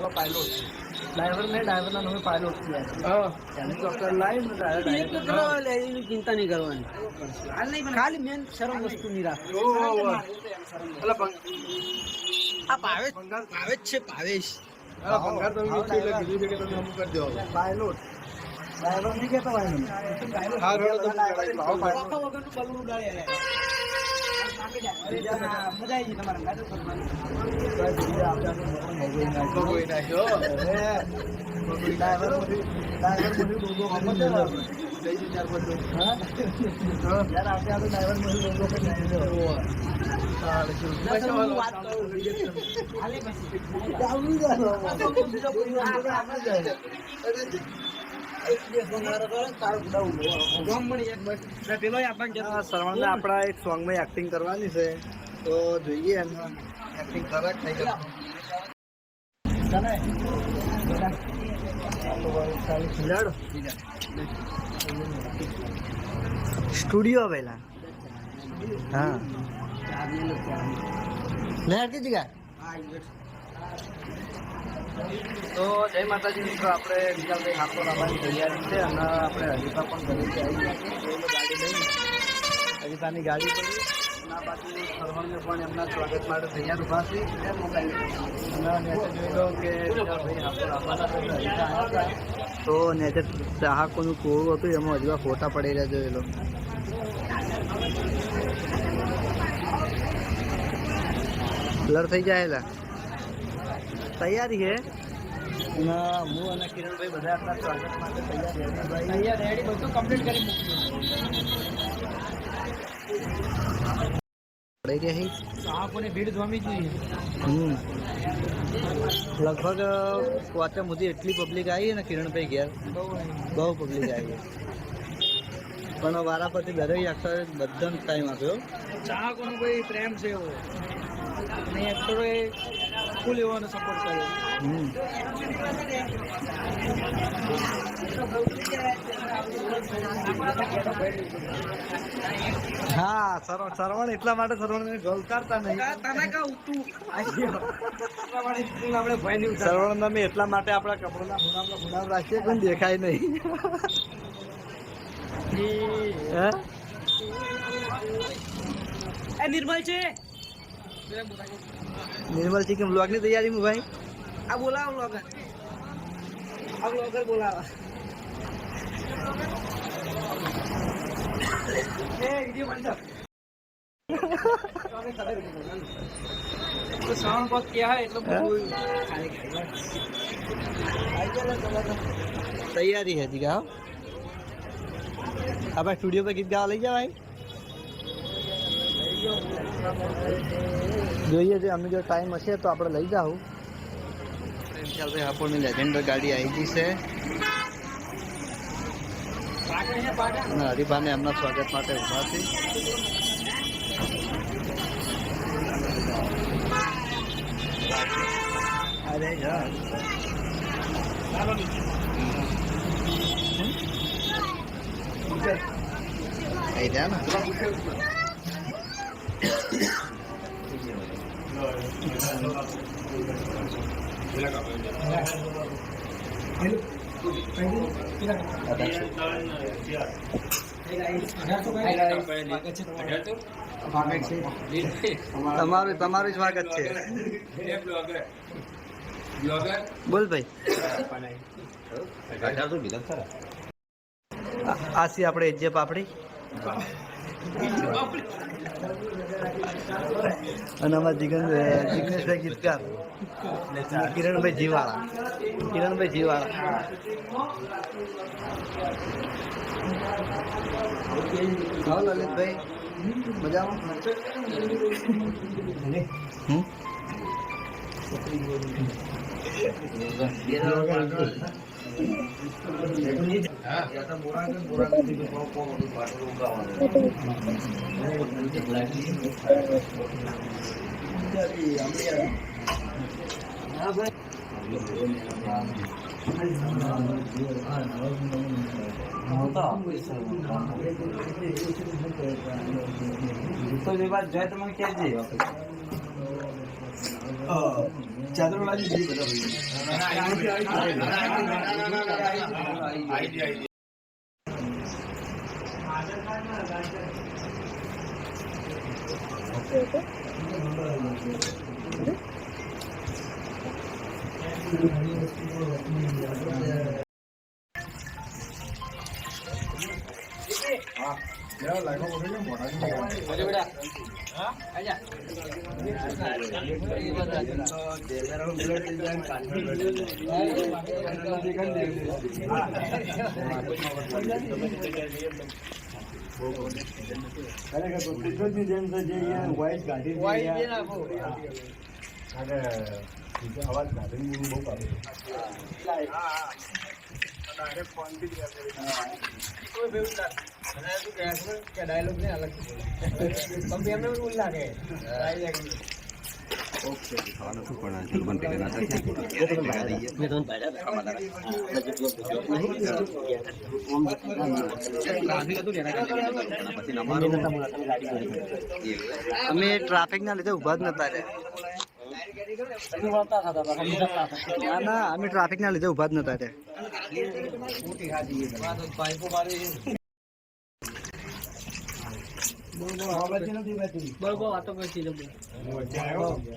आपका pilot driver ने driver ना हमें पायलट किया है हेलीकॉप्टर लाइन चिंता नहीं करवानी खाली मेन शर्म वस्तु नहीं રાખી આ ભાવેશ છે ભાવેશ ભંગાર તો કીધું છે કે તમે અમુક કરી દો પાયલટ ડ્રાઈવર નહીં કહેતો ભાઈ હા રોડ તો ભાવ પાયલટ વગરનું બલૂન ઉડાડે મજા આવી ગઈ તમારા ગાડી કોઈ નાખ્યો ડ્રાઈવર સરવણને આપણા એક સોંગમાં એક્ટિંગ કરવાની છે તો જોઈએ એમાં એક્ટિંગ ખરાબ થઈ ગઈ સ્ટુડિયો પહેલા હા લહેર કી જગ્યા તો જય માતાજી મિત્રો આપણે વિશાલભાઈ હાથો લાવવાની તૈયારી છે અને આપણે હરીફા પણ ઘરેથી આવી ગાડી લઈને હરીફાની ગાડી કરી ના બાજુ સરવણને પણ એમના સ્વાગત માટે તૈયાર ઉભા છે અને જોઈ લો કે વિશાલભાઈ હાથો લાવવાના હરીફા આવ્યા હતા તો નેચે ચાહકોનું કોળું હતું એમાં હજુ ફોટા પડી રહ્યા જોઈ લો બ્લર થઈ જાય તૈયારી છે અને હું અને કિરણભાઈ બધા આપણા સ્વાગત માટે તૈયાર રેડી બધું કમ્પ્લીટ કરી મૂકી રહી સાપોની ભીડ જમી જોઈએ લગભગ વાચા સુધી એટલી પબ્લિક આવી ને કિરણભાઈ ઘેર બહુ પબ્લિક આવી પણ વારા પછી દરેક એક્ટરે બધાને ટાઈમ આપ્યો ચાહકોનો કોઈ પ્રેમ છે એવો અને એક્ટરોએ ફૂલ એવાનો સપોર્ટ કર્યો હા સરવણ એટલા માટે સરવણ ગલકારતા નહીં સરવણ અમે એટલા માટે આપણા કપડાના ગુનામ રાખીએ પણ દેખાય નહીં નિર્મલ છે નિર્મલ છે કે બ્લોગ ની તૈયારી માં ભાઈ આ બોલાવો બ્લોગર બોલાવા સાઉન્ડ બોક્સ क्या है એટલે તૈયારી है जी गाओ આપણે સ્ટુડિયો पे ગીત ગાવા લઈ જાવ ભાઈ જોઈએ છે અમે જો ટાઈમ હશે તો આપણે લઈ જાઉં વિશાલભાઈ હાપોરની લેજેન્ડર ગાડી આવી ગઈ છે અને હરિભાને એમના સ્વાગત માટે ઉભા છે અરે યાર આવી જાય ને તમારું સ્વાગત છે બોલ ભાઈ આસી આપણે એજે પાપડી અને અમારા જિગ્નેશભાઈ ગીતકાર કિરણભાઈ જીવાળા હા લલિતભાઈ મજામાં તો જે વાત જાય તમને કહેજે ચાદર લાગી ગઈ બધા ડાયલોગ ને અલગ તમે એમને એવું લાગે ઓકે ખાવાનું શું પણ ચલ બનતે ના થાય મે તો અમે ટ્રાફિક ના લીધે ઉભા જ નતા રે ના અમે ટ્રાફિક ના લીધે ઉભા જ નતા રે બરોબર વાતો કરતી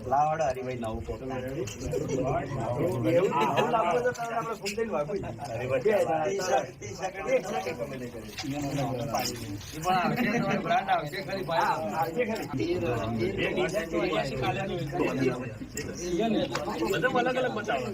લાવાડો હરીભાઈ નવું ફોટો અલગ અલગ બતાવો